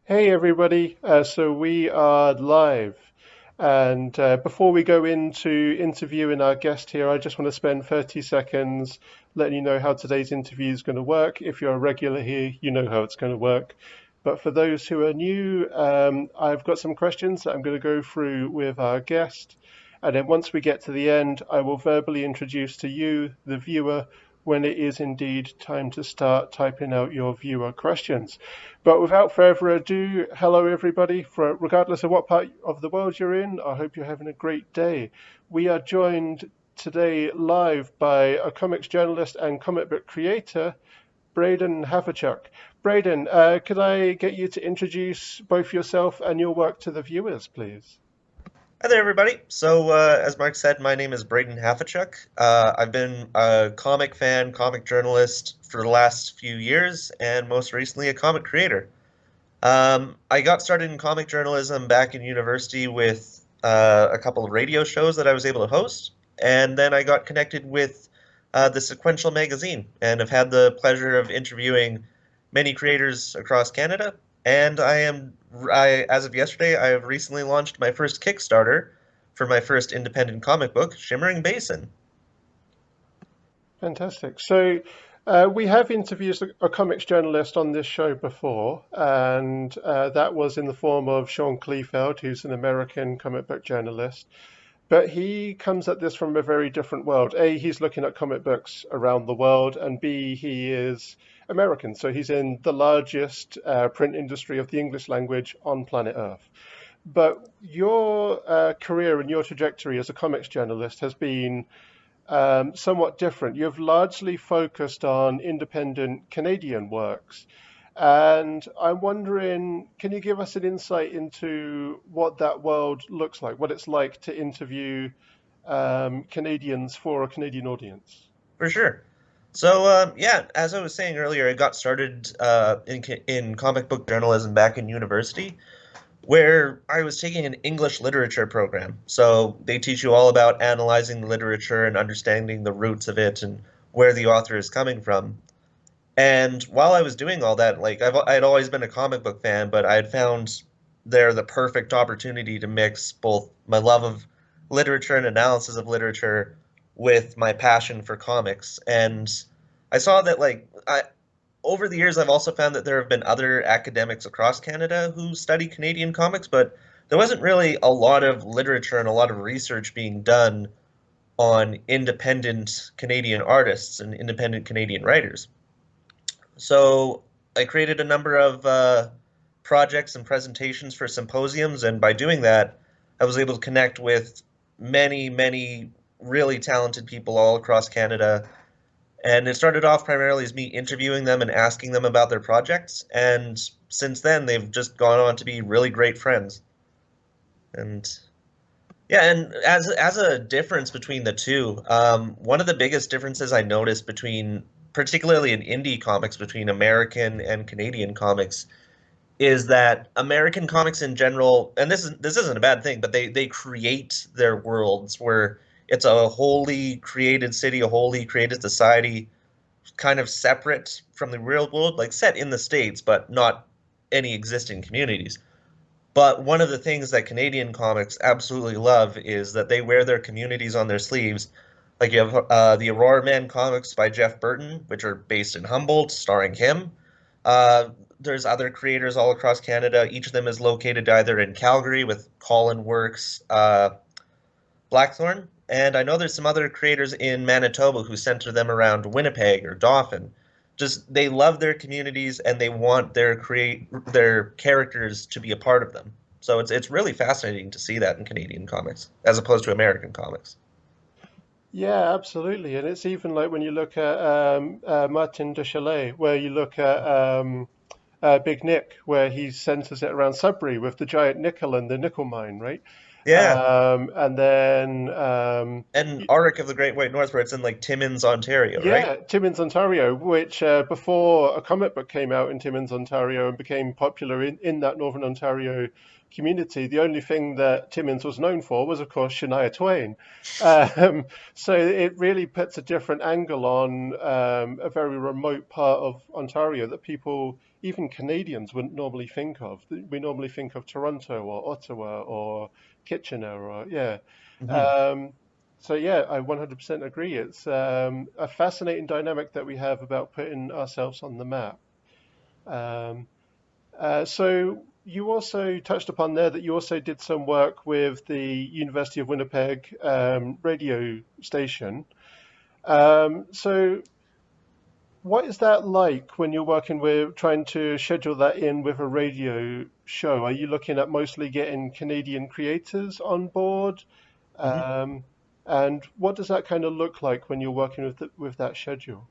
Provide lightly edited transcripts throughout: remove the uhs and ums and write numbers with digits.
Hey everybody, so we are live. And before we go into interviewing our guest here, I just want to spend 30 seconds letting you know how today's interview is going to work. If you're a regular here, you know how it's going to work. But for those who are new, I've got some questions that I'm going to go through with our guest. And then once we get to the end, I will verbally introduce to you, the viewer, when it is indeed time to start typing out your viewer questions. But without further ado, hello everybody. Regardless of what part of the world you're in, I hope you're having a great day. We are joined today live by a comics journalist and comic book creator, Braedan Hafichuk. Braedan, could I get you to introduce both yourself and your work to the viewers, please? Hi there, everybody. As Mark said, my name is Braedan Hafichuk. I've been a comic fan, comic journalist for the last few years, and most recently a comic creator. I got started in comic journalism back in university with a couple of radio shows that I was able to host, and then I got connected with the Sequential magazine, and have had the pleasure of interviewing many creators across Canada. And as of yesterday, I have recently launched my first Kickstarter for my first independent comic book, Shimmering Basin. Fantastic. So we have interviewed a comics journalist on this show before, and that was in the form of Sean Kleefeld, who's an American comic book journalist. But he comes at this from a very different world. A, he's looking at comic books around the world, and B, he is American. So he's in the largest print industry of the English language on planet Earth. But your career and your trajectory as a comics journalist has been somewhat different. You've largely focused on independent Canadian works. And I'm wondering, can you give us an insight into what that world looks like, what it's like to interview Canadians for a Canadian audience? For sure. Yeah, as I was saying earlier, I got started in comic book journalism back in university, where I was taking an English literature program. So they teach you all about analyzing the literature and understanding the roots of it and where the author is coming from. And while I was doing all that, I'd always been a comic book fan, but I had found there the perfect opportunity to mix both my love of literature and analysis of literature with my passion for comics. And I saw that over the years, I've also found that there have been other academics across Canada who study Canadian comics, but there wasn't really a lot of literature and a lot of research being done on independent Canadian artists and independent Canadian writers. So I created a number of projects and presentations for symposiums, and by doing that, I was able to connect with many, many really talented people all across Canada. And it started off primarily as me interviewing them and asking them about their projects. And since then, they've just gone on to be really great friends. And yeah, and as a difference between the two, one of the biggest differences I noticed between, particularly in indie comics, between American and Canadian comics, is that American comics in general, and this isn't a bad thing, but they create their worlds where it's a wholly created city, a wholly created society, kind of separate from the real world, like set in the States, but not any existing communities. But one of the things that Canadian comics absolutely love is that they wear their communities on their sleeves. Like you have the Aurora Man comics by Jeff Burton, which are based in Humboldt, starring him. There's other creators all across Canada. Each of them is located either in Calgary with Colin Works, Blackthorn, and I know there's some other creators in Manitoba who center them around Winnipeg or Dauphin. Just they love their communities and they want their characters to be a part of them. So it's really fascinating to see that in Canadian comics as opposed to American comics. Yeah, absolutely. And it's even like when you look at Martin de Chalet, where you look at Big Nick, where he centers it around Sudbury with the giant nickel and the nickel mine, right? Yeah, And then and Auric of the Great White North, where it's in like Timmins, Ontario, right? yeah, Timmins, Ontario, which before a comic book came out in Timmins, Ontario, and became popular in that Northern Ontario community, the only thing that Timmins was known for was, of course, Shania Twain. So it really puts a different angle on a very remote part of Ontario that people even Canadians wouldn't normally think of. We normally think of Toronto or Ottawa or Kitchener or yeah. Hmm. Um, so yeah, I 100% agree. It's a fascinating dynamic that we have about putting ourselves on the map. Um, so you also touched upon there that you also did some work with the University of Winnipeg radio station. So what is that like when you're working with trying to schedule that in with a radio show? Are you looking at mostly getting Canadian creators on board? Hmm. Um, and what does that kind of look like when you're working with that schedule?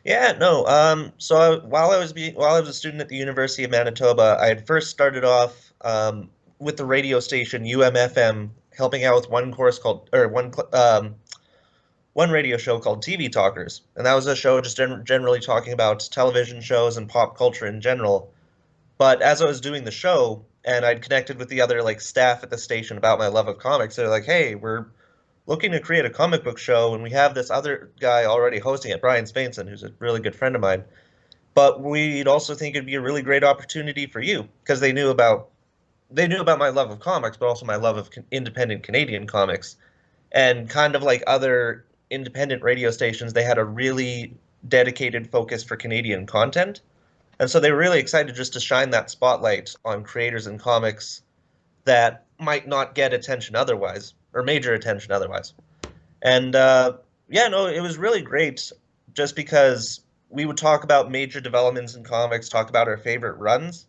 Yeah, no. While I was a student at the University of Manitoba, I had first started off with the radio station UMFM, helping out with one course called or one radio show called TV Talkers, and that was a show just generally talking about television shows and pop culture in general. But as I was doing the show, and I'd connected with the other like staff at the station about my love of comics, they're like, "Hey, we're looking to create a comic book show, and we have this other guy already hosting it, Brian Spainson, who's a really good friend of mine. But we'd also think it'd be a really great opportunity for you because they knew about my love of comics, but also my love of independent Canadian comics, and kind of like other independent radio stations, they had a really dedicated focus for Canadian content." And so they were really excited just to shine that spotlight on creators in comics that might not get attention otherwise, or major attention otherwise. And yeah, no, it was really great just because we would talk about major developments in comics, talk about our favorite runs,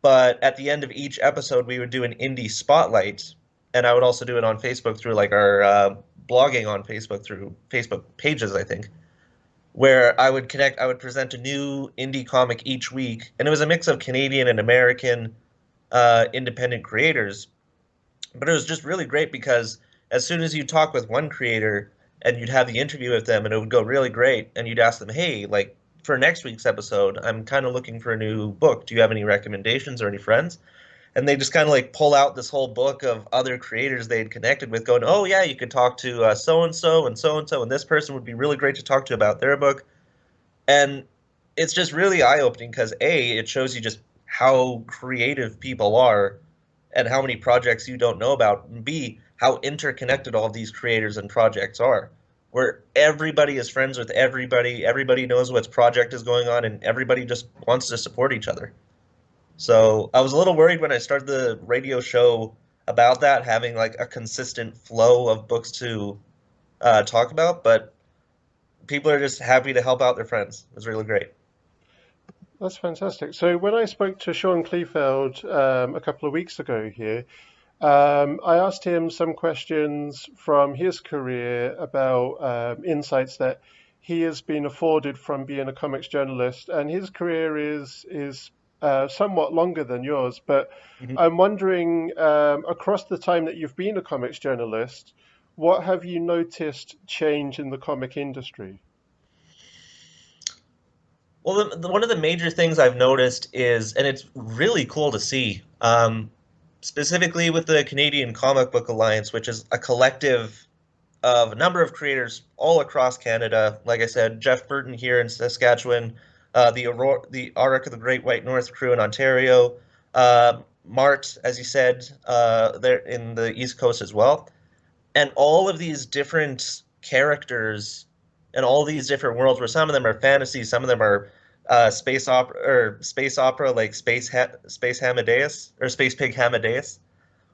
but at the end of each episode, we would do an indie spotlight. And I would also do it on Facebook through like our blogging on Facebook through Facebook pages, I think, where I would present a new indie comic each week. And it was a mix of Canadian and American independent creators, but it was just really great because as soon as you talk with one creator and you'd have the interview with them and it would go really great and you'd ask them, hey, like for next week's episode, I'm kind of looking for a new book. Do you have any recommendations or any friends? And they just kind of like pull out this whole book of other creators they had connected with, going, oh yeah, you could talk to so and so and so and so, and this person would be really great to talk to about their book. And it's just really eye-opening because A, it shows you just how creative people are and how many projects you don't know about, and B, how interconnected all of these creators and projects are, where everybody is friends with everybody, everybody knows what project is going on, and everybody just wants to support each other. So I was a little worried when I started the radio show about that, having like a consistent flow of books to talk about, but people are just happy to help out their friends. It was really great. That's fantastic. So when I spoke to Sean Kleefeld a couple of weeks ago here, I asked him some questions from his career about insights that he has been afforded from being a comics journalist, and his career is somewhat longer than yours. But Mhm. I'm wondering, across the time that you've been a comics journalist, what have you noticed change in the comic industry? Well, one of the major things I've noticed is, and it's really cool to see, specifically with the Canadian Comic Book Alliance, which is a collective of a number of creators all across Canada. Like I said, Jeff Burton here in Saskatchewan, the Arc of the Great White North crew in Ontario, Mart, as you said, there in the East Coast as well, and all of these different characters and all these different worlds where some of them are fantasy, some of them are space opera like Space Hamadeus or Space Pig Hamadeus,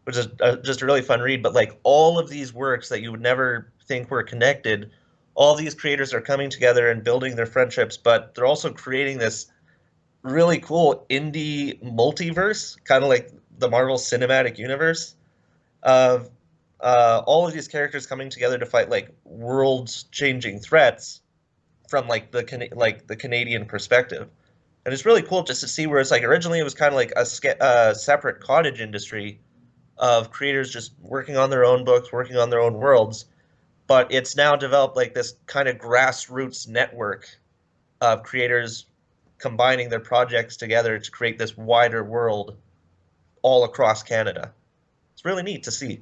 which is just a really fun read. But like all of these works that you would never think were connected, all these creators are coming together and building their friendships, but they're also creating this really cool indie multiverse, kind of like the Marvel Cinematic Universe of all of these characters coming together to fight like world-changing threats from like the Canadian perspective. And it's really cool just to see where it's like originally it was kind of like a separate cottage industry of creators just working on their own books, working on their own worlds, but it's now developed like this kind of grassroots network of creators combining their projects together to create this wider world all across Canada. It's really neat to see.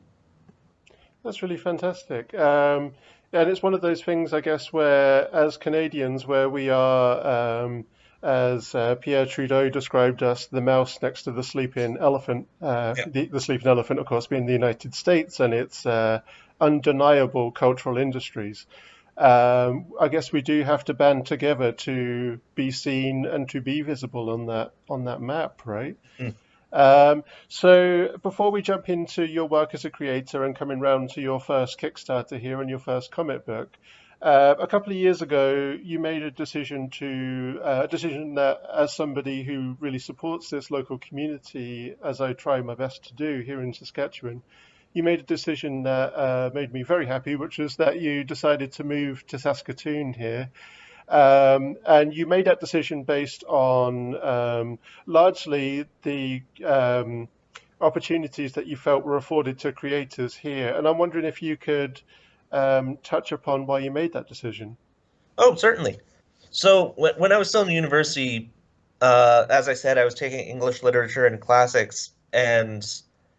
That's really fantastic. And it's one of those things, I guess, where as Canadians, where we are as Pierre Trudeau described us, the mouse next to the sleeping elephant. Yeah. The sleeping elephant, of course, being the United States and its undeniable cultural industries. I guess we do have to band together to be seen and to be visible on that map, right? Mm. So before we jump into your work as a creator and coming round to your first Kickstarter here and your first comic book, a couple of years ago, you made a decision that, as somebody who really supports this local community, as I try my best to do here in Saskatchewan, you made a decision that made me very happy, which was that you decided to move to Saskatoon here, and you made that decision based on largely the opportunities that you felt were afforded to creators here. And I'm wondering if you could touch upon why you made that decision. Oh, certainly. So when I was still in university, as I said, I was taking English literature and classics, and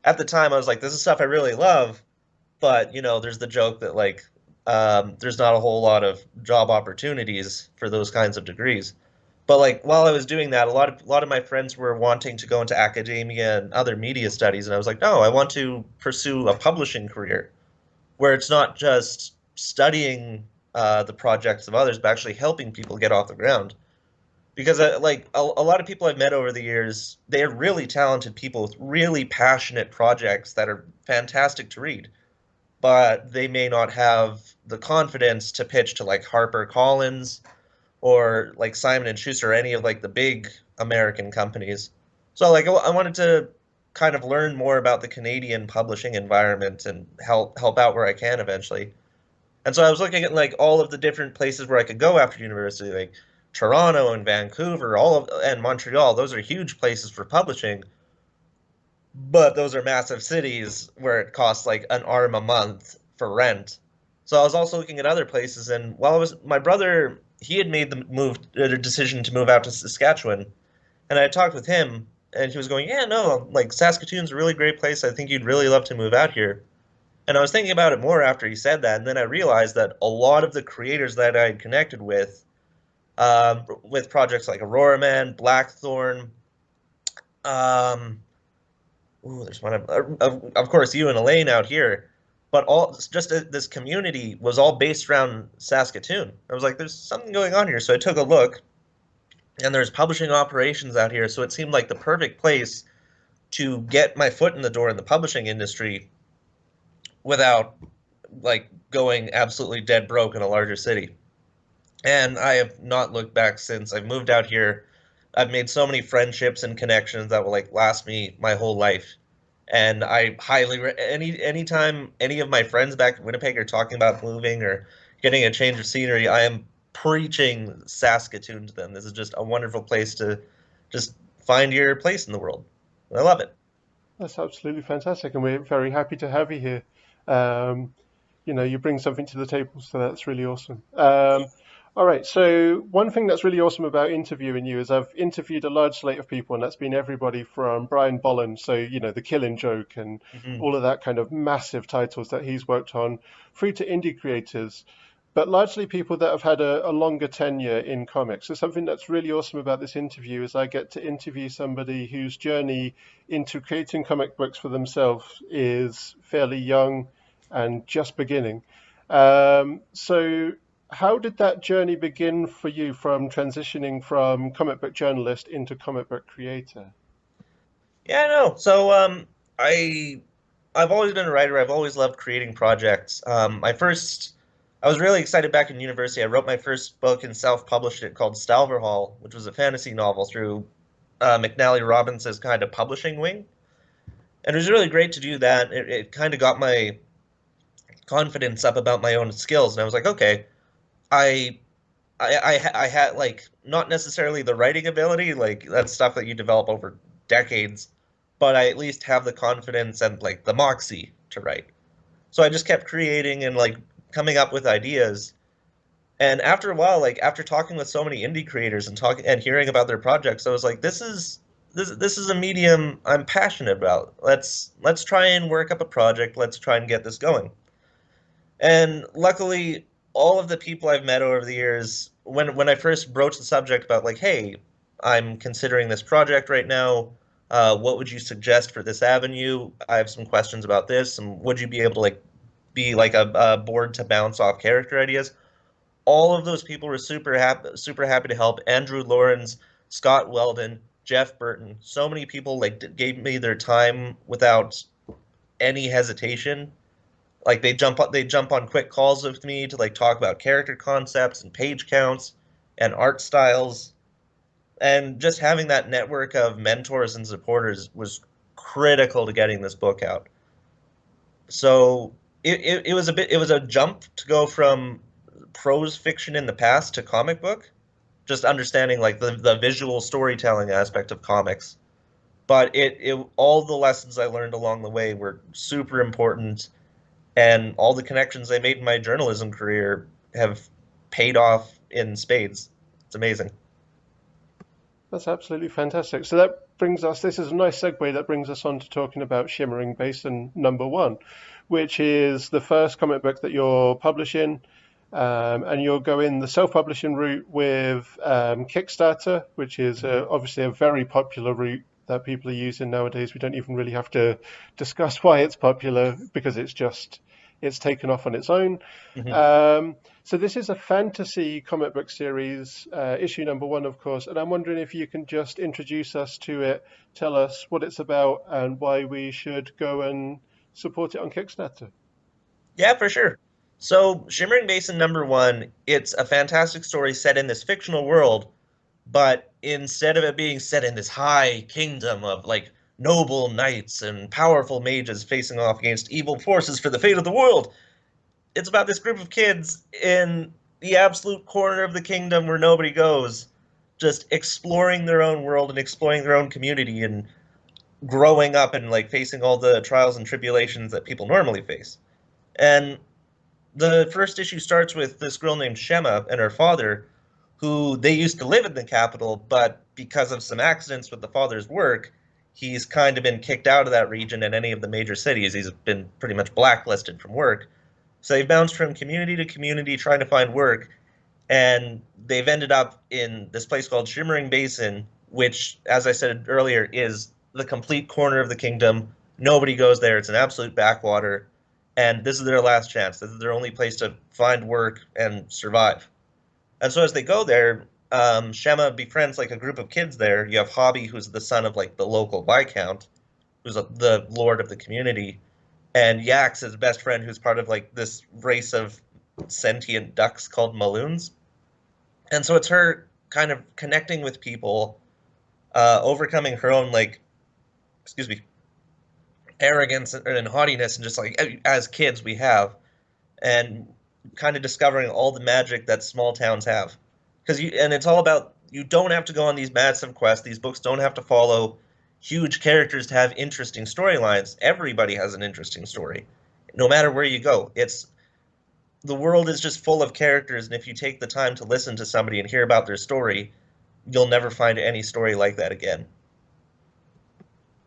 at the time I was like, this is stuff I really love, but there's the joke that like there's not a whole lot of job opportunities for those kinds of degrees. But like while I was doing that, a lot of my friends were wanting to go into academia and other media studies, and I was like, no, I want to pursue a publishing career where it's not just studying the projects of others, but actually helping people get off the ground. Because like a lot of people I've met over the years, they are really talented people with really passionate projects that are fantastic to read, but they may not have the confidence to pitch to like Harper Collins or like Simon and Schuster or any of like the big American companies. So like I wanted to kind of learn more about the Canadian publishing environment and help out where I can eventually. And so I was looking at like all of the different places where I could go after university, like Toronto and Vancouver, all of and Montreal. Those are huge places for publishing, but those are massive cities where it costs like an arm a month for rent. So I was also looking at other places, and while I was my brother, he had made the decision to move out to Saskatchewan, and I talked with him, and he was going, "Yeah, no, like Saskatoon's a really great place. I think you'd really love to move out here." And I was thinking about it more after he said that, and then I realized that a lot of the creators that I had connected with projects like Aurora Man, Blackthorn, um, ooh, there's one of course you and Elaine out here, but all just this community was all based around Saskatoon. I was like, there's something going on here, so I took a look, and there's publishing operations out here, so it seemed like the perfect place to get my foot in the door in the publishing industry without like going absolutely dead broke in a larger city. And I have not looked back since. I've moved out here. I've made so many friendships and connections that will like last me my whole life. And I anytime any of my friends back in Winnipeg are talking about moving or getting a change of scenery, I am preaching Saskatoon to them. This is just a wonderful place to just find your place in the world. I love it. That's absolutely fantastic, and we're very happy to have you here. Um, you bring something to the table, so that's really awesome. All right, so one thing that's really awesome about interviewing you is I've interviewed a large slate of people, and that's been everybody from Brian Bolland, so The Killing Joke and Hmm. all of that kind of massive titles that he's worked on, through to indie creators, but largely people that have had a longer tenure in comics. So something that's really awesome about this interview is I get to interview somebody whose journey into creating comic books for themselves is fairly young and just beginning. So how did that journey begin for you from transitioning from comic book journalist into comic book creator? Yeah, no. So I've always been a writer. I've always loved creating projects. I was really excited back in university. I wrote my first book and self-published it called Stalverhall, which was a fantasy novel through McNally Robinson's kind of publishing wing. And it was really great to do that. It kind of got my confidence up about my own skills, and I was like, okay, I I had like not necessarily the writing ability, like that's stuff that you develop over decades, but I at least have the confidence and like the moxie to write. So I just kept creating and like coming up with ideas. And after a while, like after talking with so many indie creators and talking and hearing about their projects, I was like, this is a medium I'm passionate about. Let's try and work up a project. Let's try and get this going. And luckily, all of the people I've met over the years, when I first broached the subject about like, hey, I'm considering this project right now. What would you suggest for this avenue? I have some questions about this, and would you be able to like be like a board to bounce off character ideas? All of those people were super happy to help. Andrew Lawrence, Scott Weldon, Jeff Burton, so many people like gave me their time without any hesitation. Like they jump on quick calls with me to like talk about character concepts and page counts and art styles. And just having that network of mentors and supporters was critical to getting this book out. So it was it was a jump to go from prose fiction in the past to comic book, just understanding like the visual storytelling aspect of comics. But it all the lessons I learned along the way were super important, and all the connections I made in my journalism career have paid off in spades. It's amazing. That's absolutely fantastic. So that brings us, this is a nice segue that brings us on to talking about Shimmering Basin #1, which is the first comic book that you're publishing. And you're going the self-publishing route with Kickstarter, which is obviously a very popular route that people are using nowadays. We don't even really have to discuss why it's popular because it's taken off on its own. Mhm. So this is a fantasy comic book series, issue #1, of course, and I'm wondering if you can just introduce us to it, tell us what it's about, and why we should go and support it on Kickstarter. Yeah, for sure. So, Shimmering Basin #1, it's a fantastic story set in this fictional world, but instead of it being set in this high kingdom of like noble knights and powerful mages facing off against evil forces for the fate of the world, it's about this group of kids in the absolute corner of the kingdom where nobody goes, just exploring their own world and exploring their own community and growing up and like facing all the trials and tribulations that people normally face. And the first issue starts with this girl named Shema and her father, who they used to live in the capital, but because of some accidents with the father's work, he's kind of been kicked out of that region and any of the major cities. He's been pretty much blacklisted from work. So they've bounced from community to community trying to find work, and they've ended up in this place called Shimmering Basin, which, as I said earlier, is the complete corner of the kingdom. Nobody goes there. It's an absolute backwater, and this is their last chance. This is their only place to find work and survive. And so as they go there, Shema befriends like a group of kids there. You have Hobby, who's the son of like the local viscount, who's the lord of the community, and Yak's his best friend, who's part of like this race of sentient ducks called Maloons. And so it's her kind of connecting with people, overcoming her own like, excuse me, arrogance and haughtiness, and just like as kids we have, and kind of discovering all the magic that small towns have. Because you and it's all about you don't have to go on these massive quests. These books don't have to follow huge characters to have interesting storylines. Everybody has an interesting story, no matter where you go. It's the world is just full of characters, and if you take the time to listen to somebody and hear about their story, you'll never find any story like that again.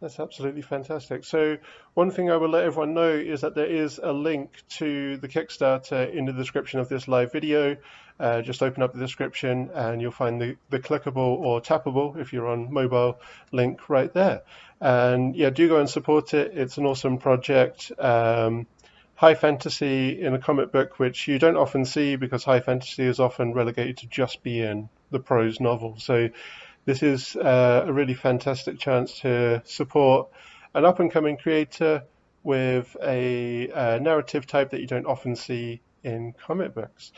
That's absolutely fantastic. So one thing I will let everyone know is that there is a link to the Kickstarter in the description of this live video. Just open up the description and you'll find the clickable or tappable, if you're on mobile, link right there. And yeah, do go and support it. It's an awesome project. High fantasy in a comic book, which you don't often see because high fantasy is often relegated to just being the prose novel. So this is a really fantastic chance to support an up-and-coming creator with a narrative type that you don't often see in comic books.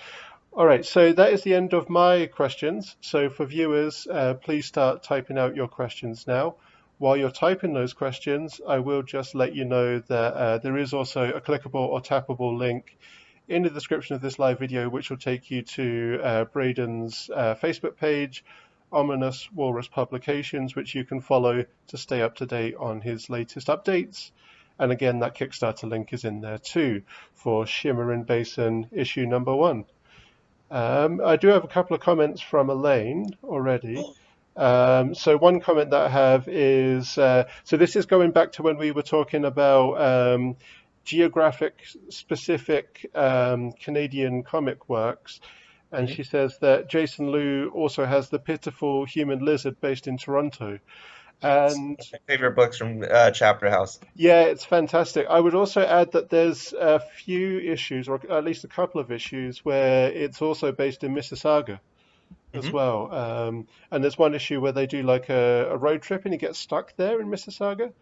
All right, so that is the end of my questions. So for viewers, please start typing out your questions now. While you're typing those questions, I will just let you know that there is also a clickable or tappable link in the description of this live video, which will take you to Braedan's Facebook page, Ominous Walrus Publications, which you can follow to stay up to date on his latest updates. And again, that Kickstarter link is in there too for Shimmering Basin issue #1. I do have a couple of comments from Elaine already. So one comment that I have is, so this is going back to when we were talking about geographic specific Canadian comic works. and Mhm. she says that Jason Liu also has The Pitiful Human Lizard based in Toronto. It's And one of my favorite books from Chapter House. yeah, it's fantastic. I would also add that there's a few issues, or at least a couple of issues, where it's also based in Mississauga as Hmm. well. And there's one issue where they do like a road trip and he gets stuck there in Mississauga,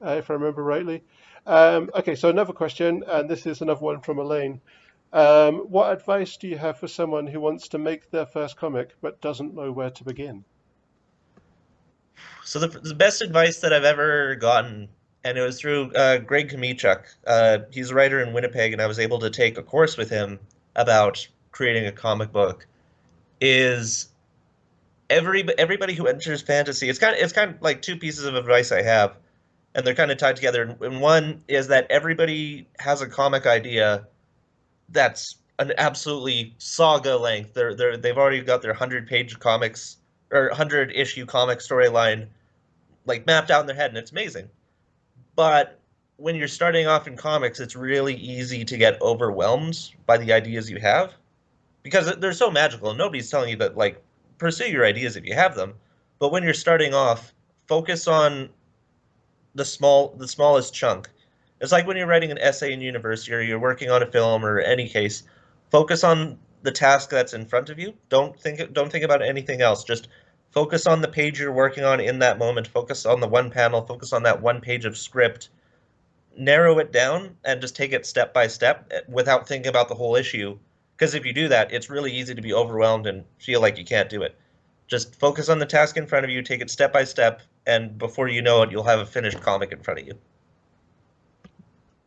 if I remember rightly. Okay, so another question, and this is another one from Elaine. What advice do you have for someone who wants to make their first comic but doesn't know where to begin? So the best advice that I've ever gotten, and it was through Greg Kamichuk. He's a writer in Winnipeg, and I was able to take a course with him about creating a comic book. Is everybody who enters fantasy? It's kind of like two pieces of advice I have, and they're kind of tied together. And one is that everybody has a comic idea that's an absolutely saga length. They've already got their 100-page comics or 100-issue comic storyline like mapped out in their head, and it's amazing. But when you're starting off in comics, it's really easy to get overwhelmed by the ideas you have because they're so magical, and nobody's telling you that like pursue your ideas if you have them. But when you're starting off, focus on the smallest chunk. It's like when you're writing an essay in university or you're working on a film or any case, focus on the task that's in front of you. Don't think about anything else. Just focus on the page you're working on in that moment. Focus on the one panel, focus on that one page of script. Narrow it down and just take it step by step without thinking about the whole issue. Because if you do that, it's really easy to be overwhelmed and feel like you can't do it. Just focus on the task in front of you, take it step by step, and before you know it, you'll have a finished comic in front of you.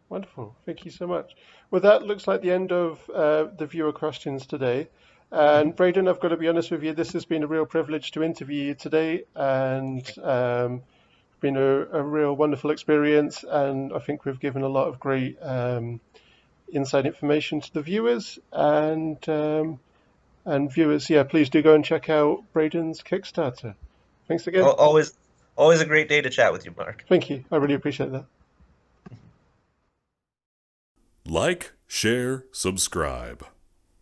Wonderful. Thank you so much. Well, that looks like the end of the viewer questions today. And Hmm. Braedan, I've got to be honest with you, this has been a real privilege to interview you today, and been a real wonderful experience. And I think we've given a lot of great inside information to the viewers. And viewers, yeah, please do go and check out Braedan's Kickstarter. Thanks again. Always, always a great day to chat with you, Mark. Thank you. I really appreciate that. Like, share, subscribe.